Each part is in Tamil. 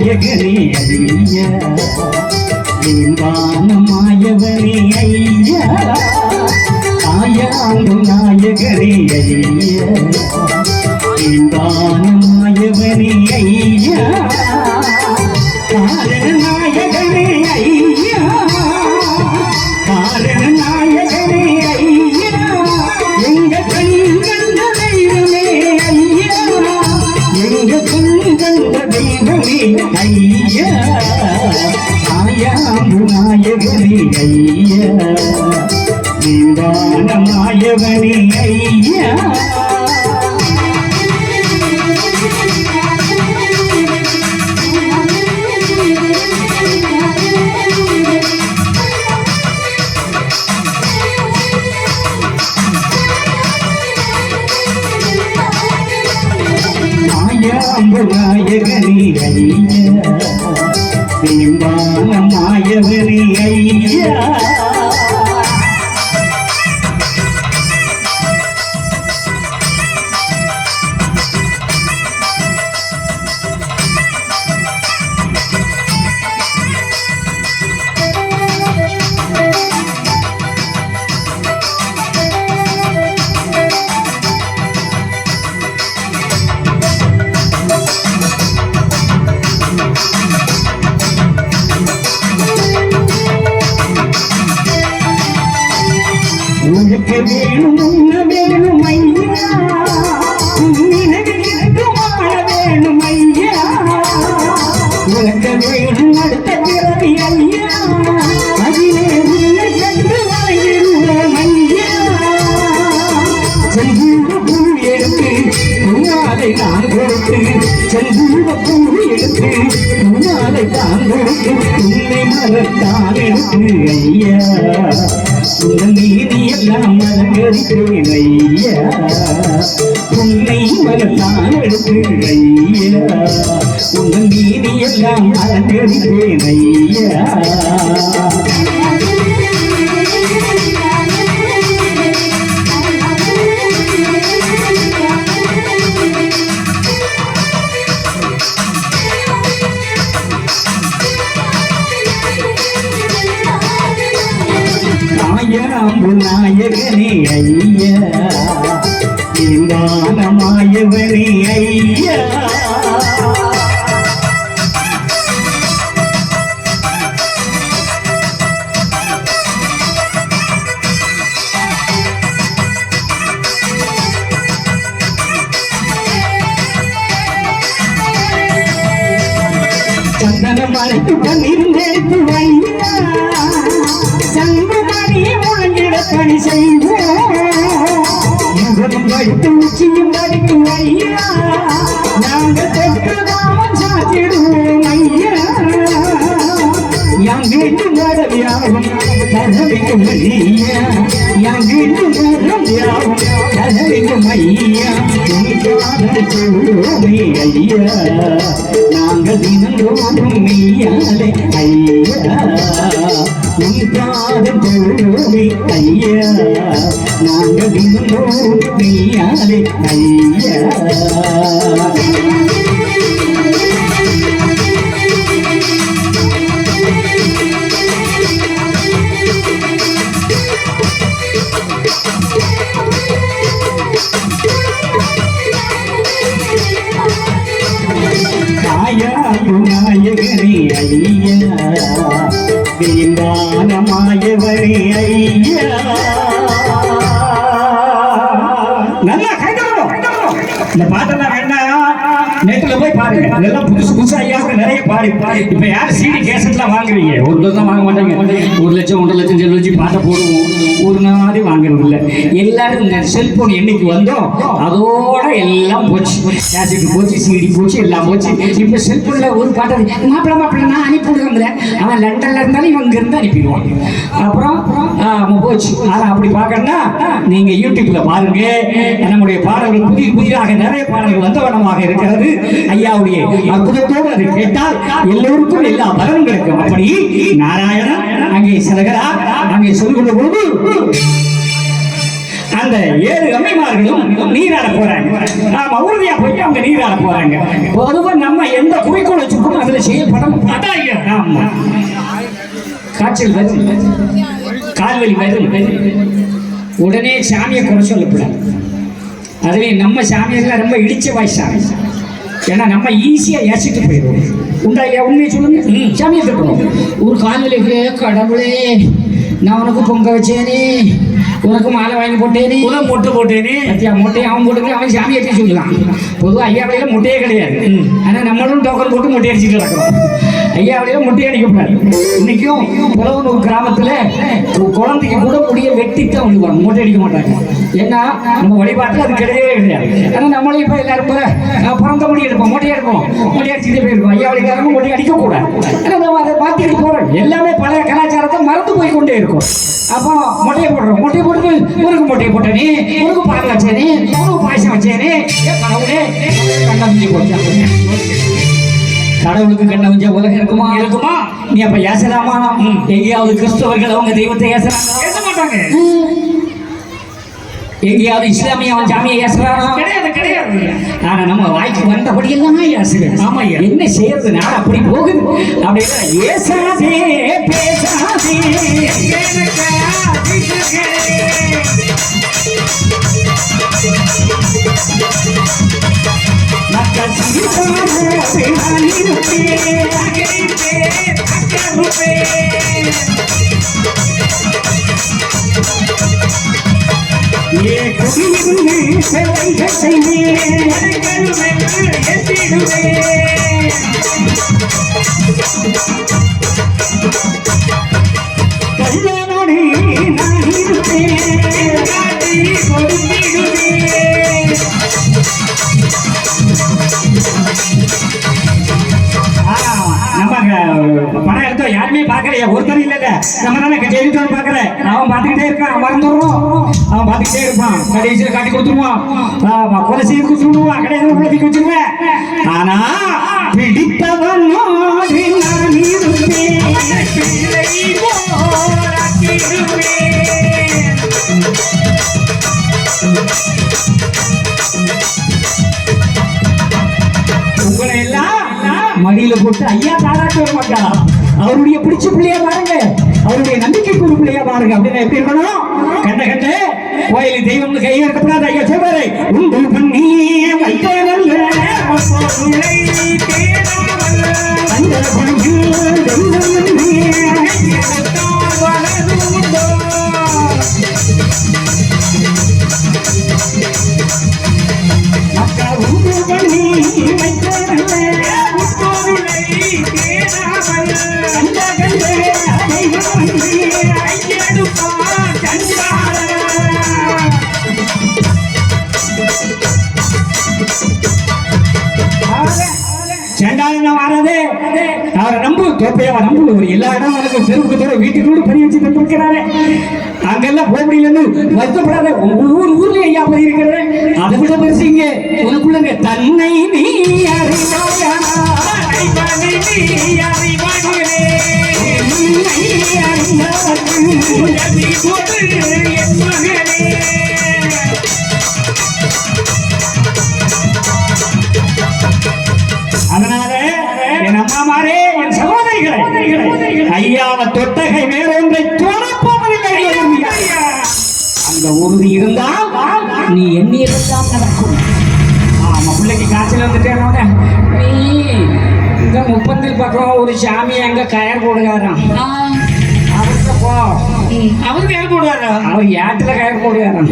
நாயகனே ஐயா மாயவனே ஐயா ஆயாண்டு நாயகனே ஐயா மாயவனே ஐயா காரண நாயகனே ஐயா காரண நாயகனே ஐயா எங்க கண் கண்ட தெய்வமே ஐயா எங்க கண் கண்ட தெய்வமே ஐயா ஆயாண்டு நாயகனே ஐயா மாயவனே ஐயா நாயகனே ஐயா மாயவனே ஐயா உனக்கு வேணும் உன்ன வேணும் ஐயா நினைவிற்கு வாழ வேணும் ஐயா உனக்கு வேணும் அடுத்த பிறவி ஐயா அதிலே உன்னை கண்டு வாழ்கிறோம் ஐயா செந்தூர பூ எடுத்து உன்னாலை நான் கொடுத்து செந்தூர பூ எடுத்து உன்னாலை தான் கொடுத்து உன்னை மலர்த்தான் எடுத்து ஐயா உங்கள் நீதி எல்லாம் மலங்கரிக்கிறேன் ஐயா உன்னை மலத்தான் எடுத்து ஐயா உங்கள் நீதி எல்லாம் மலங்கரிக்கிறேன் ஐயா நாயகனே ஐயா மாயவனே ஐயா சந்தன மலைக்கு கண்ணிருந்தெடுத்து ஐயா சங்கமணியை முழங்கிட பணி செய்வோம் முகமும் கடித்து உச்சியும் கடித்து ஐயா நாங்கள் தொற்றுதாமம் சாத்திடுவோம் ஐயா என் வீட்டு மரம் யாவும் கதவிக்கும் ஐயா என் வீட்டு மரம் யாவும் கதவிக்கும் ஐயா சொல்லுவோமே ஐயா நாங்கள் தினந்தோறும் மெய்யாலே ஐயா உன் பாதம் சொல்லுவோமே ஐயா நாங்கள் தினந்தோறும் மெய்யாலே ஐயா நாயகனே ஐயா மாயவனே ஐயா நல்லா இந்த பாட்டெல்லாம் வேண்டாம் நெட்ல போய் பாருங்க அதெல்லாம் புதுசு புதுசா ஐயா நிறைய பாடி இப்ப யாரும் சிடி கேசட்லாம் வாங்குவீங்க ஒரு லட்சம் வாங்க மாட்டாங்க 1 லட்சம் 1.5 லட்சம் செலவு வச்சு பாட்டை போடுவோம் ஒரு நாளைக்கு வாங்குறது இல்லை எல்லாரும் இந்த செல்போன் என்னைக்கு வந்தோம் அதோட எல்லாம் போச்சு கேசட் போச்சு சிடி போச்சு எல்லாம் போச்சு இப்ப செல்போன்ல ஒரு பாட்டை மாப்பிள்ள நான் அனுப்பி விடுறேன் அவன் லண்டன்ல இருந்தாலும் இவங்க இருந்து அனுப்பிடுவான் அப்புறம் போச்சு ஆனா அப்படி பார்க்கணும்னா நீங்க யூடியூப்ல பாருங்க நம்முடைய பாடல்கள் புதிதாக நிறைய பாடல்கள் வந்தவனமாக இருக்கிறது ஐயாவுடைய அற்புதத்தோடு அதை கேட்டால் எல்லோருக்கும் எல்லா பலனும் கிடைக்கும் அப்படி நாராயணன் அங்கே செல்கிறார் அங்கே சொல்கிற போது அந்த 7 அம்மைமார்களும் நீராட போறாங்க. நாம உறுதியா போய் அவங்க நீராட போறாங்க. பொதுவா நம்ம எந்த குறிக்கோள் வச்சிருக்கோம் அதுல செயல்படணும். ஆமா, காய்ச்சல் வரும், கால்வலி வரும், உடனே சாமியை குறை சொல்லக்கூடாது. அதுலேயும் நம்ம சாமியெல்லாம் ரொம்ப இடிச்ச வாய் சாமி. ஏன்னா நம்ம ஈஸியாக ஏசிட்டு போயிடுவோம். உண்டா இல்லையா? உண்மையை சொல்லுங்க. சாமியை திட்டுவோம். ஒரு கால்வலிக்கு கடவுளே நான் உனக்கு பொங்க வச்சேனே, உனக்கு மாலை வாங்கி போட்டேனே, உனக்கு மொட்டை போட்டேனே, பத்தியா மொட்டையை அவன் போட்டுக்கு அவன் சாமி ஏற்றி சொல்லலாம். பொதுவாக ஐயாவளியில் மொட்டையே கிடையாது. ஆனால் நம்மளும் டோக்கன் போட்டு மொட்டை அடிச்சுட்டு கிடக்கிறோம். ஐயாவளியில் மொட்டை அடிக்கப்படாது. இன்னைக்கும் புலவனூர் கிராமத்தில் குழந்தைக்கு கூட முடிய வெட்டித்தான் விழுவாங்க, மொட்டை அடிக்க மாட்டாங்க. ஏன்னா நம்ம வழிபாட்டில் அது கிடையவே கிடையாது. ஆனால் நம்மளும் இப்போ எல்லாரும் போல பிறந்த முடி எடுப்போம், மொட்டை எடுப்போம், மொட்டை அடிச்சுட்டு போயிருக்கோம். ஐயாவளிக்காரங்க மொட்டை அடிக்கக்கூடாது. ஆனால் நம்ம அதை மாற்றிட்டு போகிறோம். எல்லாமே பழைய கலாச்சாரத்தை மறந்து போய் கொண்டே இருக்கும். அப்போ மொட்டையை போடுறோம், மொட்டையை போட்டு உனக்கு மொட்டையை போட்டேனே, உனக்கு பால் வச்சேனே, உனக்கு பாயசம் வச்சேனே, கடவுளே கண்ண மிஞ்சி போச்சா? கடவுளுக்கு கண்ண மிஞ்ச உலகம் இருக்குமா? இருக்குமா? நீ அப்ப ஏசலாமா? எங்கேயாவது கிறிஸ்தவர்கள் அவங்க தெய்வத்தை ஏசலாமா? ஏச மாட்டாங்க. எங்கேயாவது இஸ்லாமிய அவன் சாமியை ஏசுறானா? கிடையாது, கிடையாது. ஆனா நம்ம வாய்க்கு வந்தபடியெல்லாம் ஏசுவேன். ஆமா, என்ன செய்யறது? நான் அப்படி போகுது. அப்படி ஏசாதே பேசாதே மக்கள் ये कुड़ियुन्ने सेवैக செய்வேன் கண்களுமென்று எத்திடுவேன் கல்யாணோடு நான் இருப்பேன் காட்டி கொடுத்திடுவேன். நம்ம படம் எடுத்தோம், யாருமே பார்க்கலையா? ஒருத்தர் இல்ல, நம்ம தானே ஜெயிச்சோம் பார்க்கல. அவன் பார்த்துக்கிட்டே இருக்கான், மறந்துடுறோம். அவன் பார்த்துக்கிட்டே இருப்பான், கடைசியில் காட்டி கொடுத்துருவான், கொலை செய்து கொடுத்துருவான், கடைசியில் குழந்தைக்கு வச்சிருவேன். ஆனா பிடித்தவன் நான் இருப்பேன். உங்களை எல்லாம் மடியில போட்டு ஐயா தாராட்ட வர மாட்டா. அவருடைய பிடிச்ச பிள்ளையா பாருங்க, அவருடைய நம்பிக்கைக்கு ஒரு பிள்ளையா பாருங்க. அப்படின்னா எப்படி இருக்கணும்? கண்ட கண்ட கோயில் தெய்வம் கையை இருக்கப்படாது. ஐயா சொல்றாரு, உண்டு பண்ணி வைத்தவல்ல அவரை நம்பு, தோப்பையாவ நம்பு. எல்லா இடம் அவனுக்கு தெருவுக்கு தோற வீட்டுக்கு பறி வச்சு தப்பிக்கிறாரு. அங்கெல்லாம் போக முடியலன்னு வருத்தப்படாத. ஊர்லயே ஐயா பறி இருக்கிறது. அதை விட பெருசிங்க உனக்குள்ளங்க தன்னை நீ அறிவாயா அதனால என் அம்மாமாரே, என் சகோதரிகளை, ஐயாவை தொட்டகை வேறொன்றை தொடப்பதில்லை. அந்த உறுதி இருந்தால் நீ எண்ணி இருந்தால் நடக்கும். ஆமா, பிள்ளைக்கு காய்ச்சல் வந்துட்டேனோட நீ இந்த 30 பக்கம் ஒரு சாமி அங்க கயர் போடுகாராம். அவருக்கு போ, அவருக்கு கயர் போடுவாரா? அவர் ஏத்துல கயர் போடுவாராம்.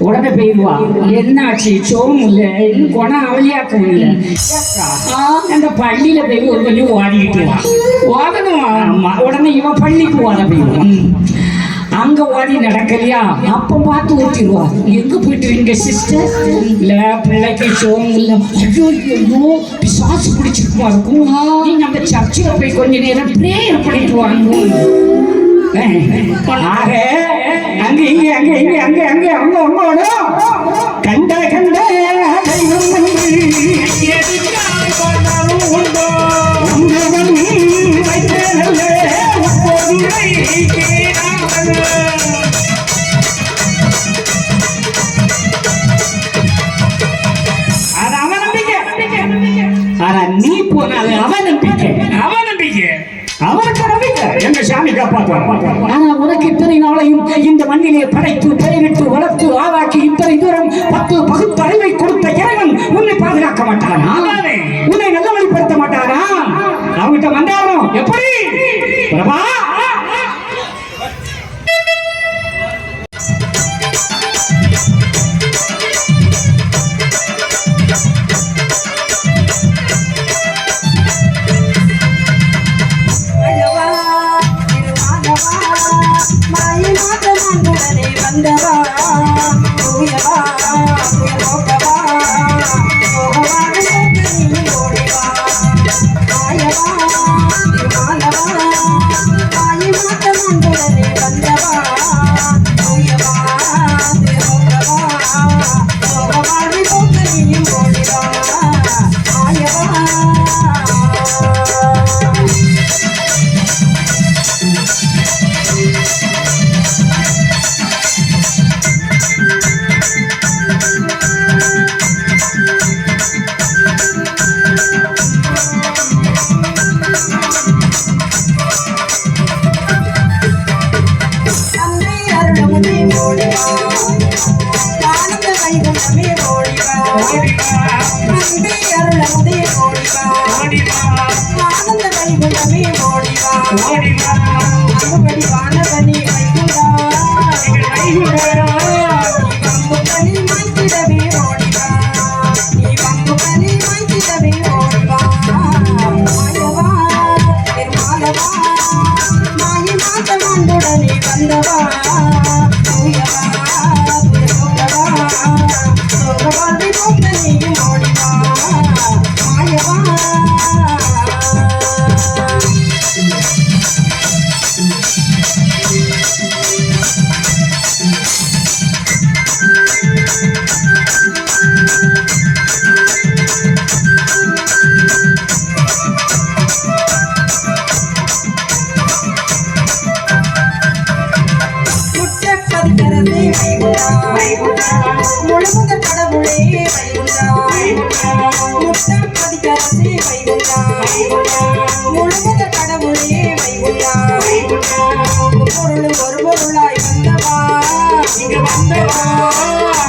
உடனே போயிடுவா. என்னாச்சு? சோம் இல்ல, இன்னும் குணம் அவளியாக்கம் இல்ல. அந்த பள்ளியில போய் ஒரு கொஞ்சம் ஓடிக்கிட்டு ஓடணும். ஆமா, உடனே இவன் பள்ளிக்கு ஓட போயிடுவான். அங்க ஓடி நடக்கலையா? அப்ப பார்த்து ஊத்திடுவா. எங்க போயிட்டு இருக்கீங்க சிஸ்டர்? இல்ல பிள்ளைக்கு சோம் இல்ல. ஐயோ பிசாசு பிடிச்சிருக்குமா இருக்கும். நீங்க அந்த சர்ச்சில் போய் கொஞ்ச நேரம் பிரேயர் பண்ணிட்டு வாங்க. ஆக அங்க இங்க அங்க இங்க அங்க அங்க அங்க அம்மோட கண்ட கண்ட உண்டோ எப்படி காப்பாற்றுவான்? ஆனா உனக்கு இத்தனை நாளையும் இந்த மண்ணிலே படைத்து பெயரிட்டு வளர்த்து ஆளாக்கி இத்தனை தூரம் 10 பகுத்தறிவை கொடுத்த இறைவன் உன்னை பாதுகாக்க மாட்டானா? உன்னை நல்ல வழிப்படுத்த மாட்டானா? அவங்கிட்ட வந்தாலும் எப்படி பிரபா வந்தவா தூயவா போகவா ஓடிவா மாயவா மாலவா மாயி மாத்தமாண்டுடனே வந்தவா தூயவா போகவா போகனியும் ஓடிவா மாயவா முழுமுத கடவுளே முத்தப்பதிகரசே முழுமுத கடவுளே பொருள் ஒரு பொருளாய் வந்தவா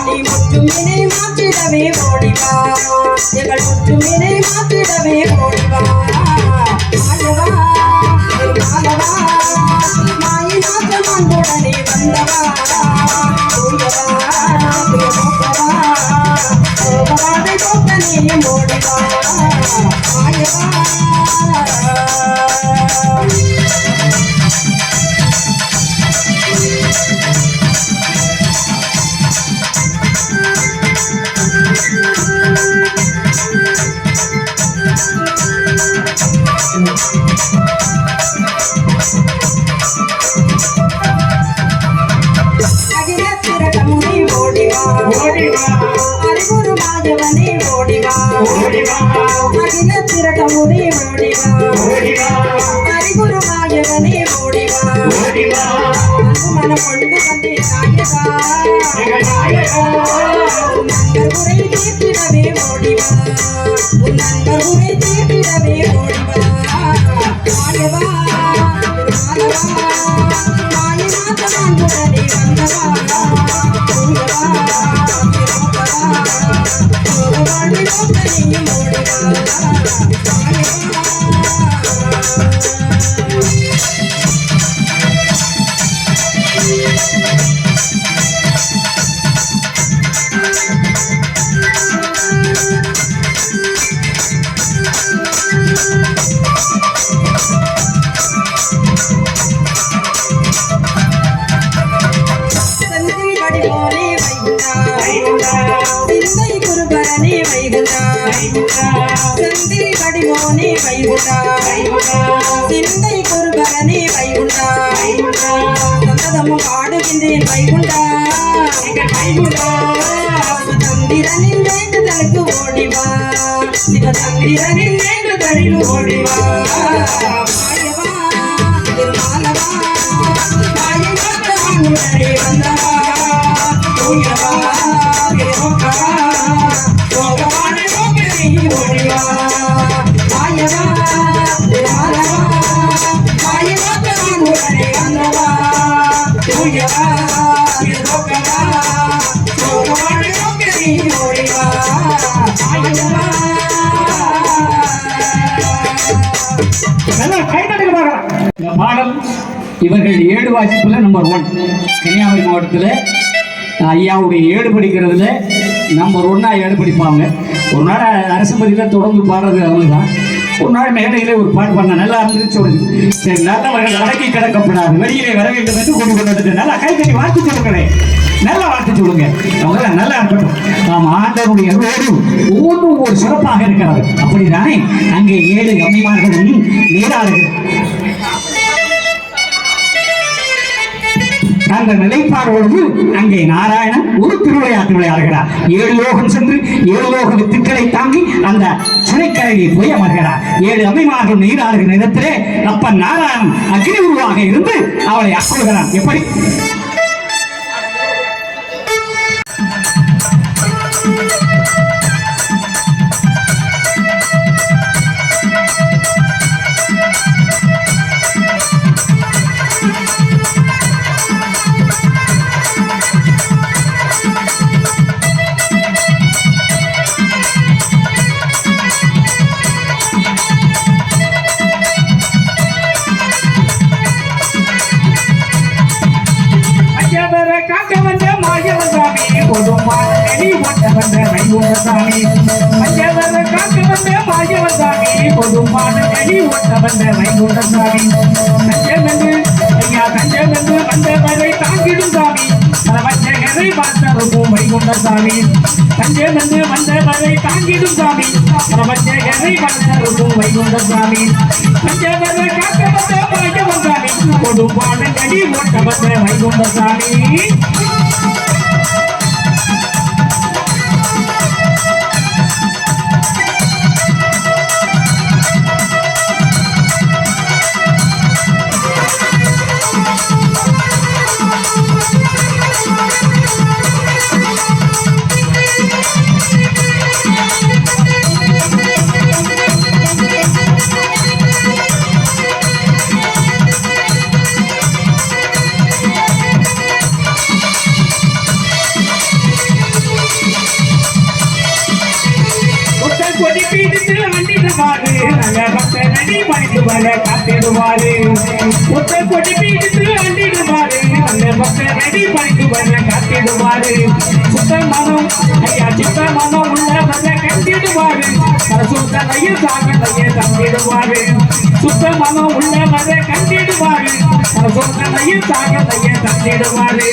நீ முற்றுமினை மாற்றிடவே ஓடிவா எங்கள் முற்றுமினை மாற்றிடவே ஓடிவா மாயவா மாலவா மாயி மாற்றமாண்டுடனே வந்தவா அறிவுரு மாதவனே ஓடிவா அகில திரட்டமுதே ஓடிவா அறிவுரு மாயவனே ஓடிவா மனம் கொண்டு வந்தே நாயகா நண்பர் உரை தீர்த்திடவே ஓடிவா உன் நண்பர் உரை தீர்த்திடவே ஓடிவா மாயவா மாலவா மாயி மாத்தமாண்டுடனே வந்தவா சந்தி கடிமோனே வைகுண்டா சிந்தை குருபரனே வைகுண்டா சந்ததமும் பாடுகின்றேன் வைகுண்டா சிவதந்திரனின் வேண்டுதலுக்கு ஓடிவா சிவதந்திரனின் வேண்டுதலில் ஓடிவா மாயவா திருமாலவா மாயை மாற்றமாண்டுடனே வந்தவா தூயவா மாயவா மாலவா மாயவா தூயவா இது நோக்கவா நோக்கவாடு நோக்க நீ ஓடிவா ஆயவா நல்லா கை தட்டுங்க பார்க்கலாம். இந்த பாடல் இவர்கள் ஏடு வாசிப்புல நம்பர் 1 கன்னியாகுமரி மாவட்டத்தில் ஐயாவுடைய ஏடு படிக்கிறதுல நம்பர் 1 ஏடு படிப்பாங்க. ஒரு நாள் அரசு பள்ளியில் தொடர்ந்து பாடுறது அவங்க தான். ஒரு நாள் மேடையிலே ஒரு பாட்டு பண்ண நல்லா இருந்துச்சு சொல்லுது. சரி நல்லவர்கள் அடக்கி கிடக்கப்படாது வெளியிலே வர வேண்டும் என்று கொண்டு கொண்டு நல்லா கை கட்டி வாழ்த்து சொல்லுங்களேன். நல்லா வாழ்த்து சொல்லுங்க. அவங்க நல்லா இருக்கட்டும். நாம் ஆண்டவருடைய ஒவ்வொன்றும் ஒரு சிறப்பாக இருக்கிறது. அப்படிதானே அங்கே 7 அம்மைமார்களும் நீராடுகள் அந்த நிலைப்பாடோடு அங்கே நாராயணன் ஒரு திருவிளையாட்டு விளையாடுகிறார். 7 லோகம் சென்று 7 லோக வித்துக்களை தாங்கி அந்த சிறைக்கரையில் போய் அமர்கிறார். 7 அம்மைமார்கள் நீராடுகிற இடத்திலே அப்ப நாராயணன் அக்னி உருவாக இருந்து அவளை ஆட்கொள்கிறான். எப்படி காக்க வந்த மாயவன் சாமி கொடுமான நெடி ஓட்ட வந்த வைகுண்ட சாமி மஞ்சவர காக்க வந்த மாயவன் சாமி கொடுமான நெடி ஓட்ட வந்த வைகுண்ட சாமி தஞ்சமென்று ஐயா தஞ்சமென்று வந்தவரை தாங்கிடும் சாமி பரவஞ்சகரை பார்த்தவரும் வைகுண்ட சாமி தஞ்சமென்று வந்தவரை தாங்கிடும் சாமி பரவஞ்சகரை பார்த்தவரும் வைகுண்ட சாமி மஞ்சவர காக்க வந்த மாயவன் சாமி கொடுமான நெடி ஓட்ட வந்த வைகுண்ட சாமி காத்திடுவாரு ஒத்த கொடி பீடித்து அண்டிடுவாரு நல்ல பக்தர் ரெடி பண்ணிட்டு வர காத்திடுவாரு சுத்த மனம் ஐயா சித்த மனம் உள்ளவரை கண்டிடுவாரு சரஸ்வதைய சாகதைய தந்திடுவாரு சுத்த மனம் உள்ளவரை கண்டிடுவாரு சரஸ்வதைய சாகதைய தந்திடுவாரு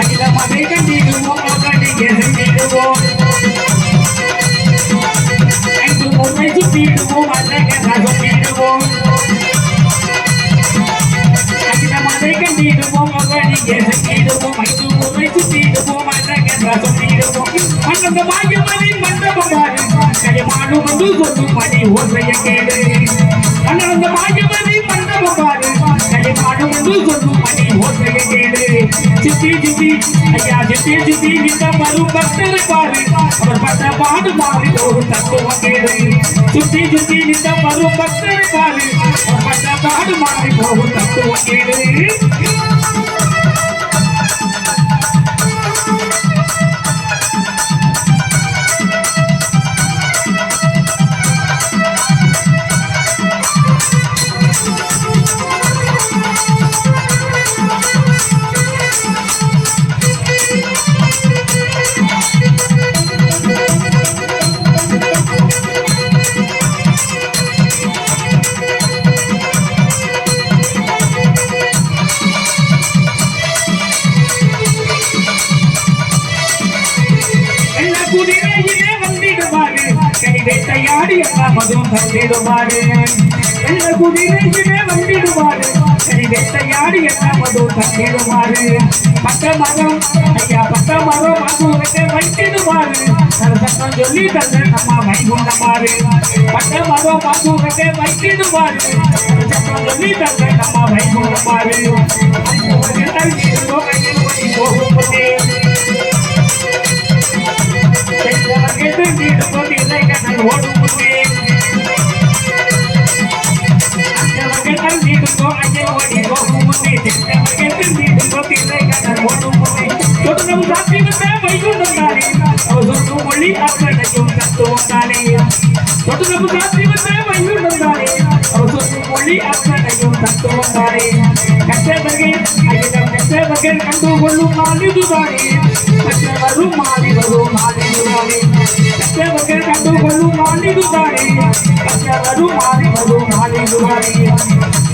அகில மதை கண்டிடுவோம் கண்டிக செஞ்சிடுவோம் ஐந்து முறை சுத்திடுவோம் அழக சொல்லிடுவோம் அதை கண்டிடுவோம் அவனிಗೆ செஞ்சிடுவோம் ஐந்து முறை சுத்திடுவோம் அழகென்ற சொல்லிடுவோம் அண்ணந்த மாயமணி மண்டபமாறு கைமாடு வந்து சொல்லும் மணி ஒன்றைய கேடு அண்ணந்த மாயமணி மண்டபமாறு கைமாடு வந்து சொல்லும் மணி ஒன்றைய கேடு சித்தி சித்தி ஐயா சித்தி சித்தி நித்தம் வரும் பக்தரை பாரு அவர் பட்ட பாடு மாறி ஒரு தத்துவம் கேடு சுத்தி சுத்தி நித்தம் வரும் பக்தரை பாரு அவர் பட்ட பாடு மாறி போகும் தத்துவம் கேடு குதிரையிலே வந்திடுவாரு கனி வேட்டையாடி எல்லாம் மதுவும் தந்திடுவாரு வெள்ள குதிரையிலே வந்திடுவாரு கனி வேட்டையாடி எல்லாம் மதுவும் தந்திடுவாரு பக்க மரம் ஐயா பக்க மரம் மதுவத்தை வைத்திடுவாரு சத்தம் சொல்லி தந்த நம்ம வைகுண்டமாறு பக்க மரம் மதுவத்தை வைத்திடுவாரு சத்தம் சொல்லி தந்த நம்ம வைகுண்டமாறு போகும் போதே ஓடும் சொட்டு சாத்தி வந்து வைகுண்டாரே அவர் சொல்லும் மொழி அத்தனையும் தத்துவந்தாரே கஷ்டவர்கள் ஐயம் கஷ்டவர்கள் கண்டு கொள்ளும் நாளிதுதானே கஷ்டவரும் மாறி வரும் நாளிதுதானே கஷ்டவர்கள் கண்டு கொள்ளும் நாளிதுதானே கஷ்டவரும் மாறி வரும் நாளிதுதானே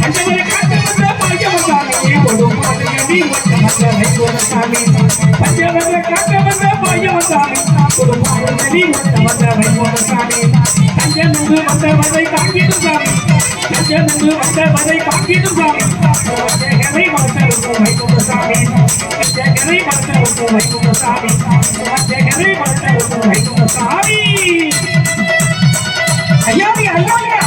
கஷ்டவரை காட்ட வந்த பாயவந்தானே கொடும் பாதையடி வந்த வந்த வைகுண்டசாமி கஷ்டவரை காட்ட வந்த பாயவந்தானே கொடும் பாதையடி வந்த வந்த வைகுண்டசாமி கஞ்சனந்து வந்தவரை காக்கிடும் சாமி கஞ்சனந்து வந்தவரை காக்கிடும் சாமி கரை மறந்தவரும் வைகுண்டசாமி கரை மறந்தவரும் வைகுண்டசாமி கரை மறந்தவரும் வைகுண்டசாமி ஐயாவியா ஐயாவியா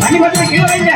மணி பத்திரம் கீழே வைங்க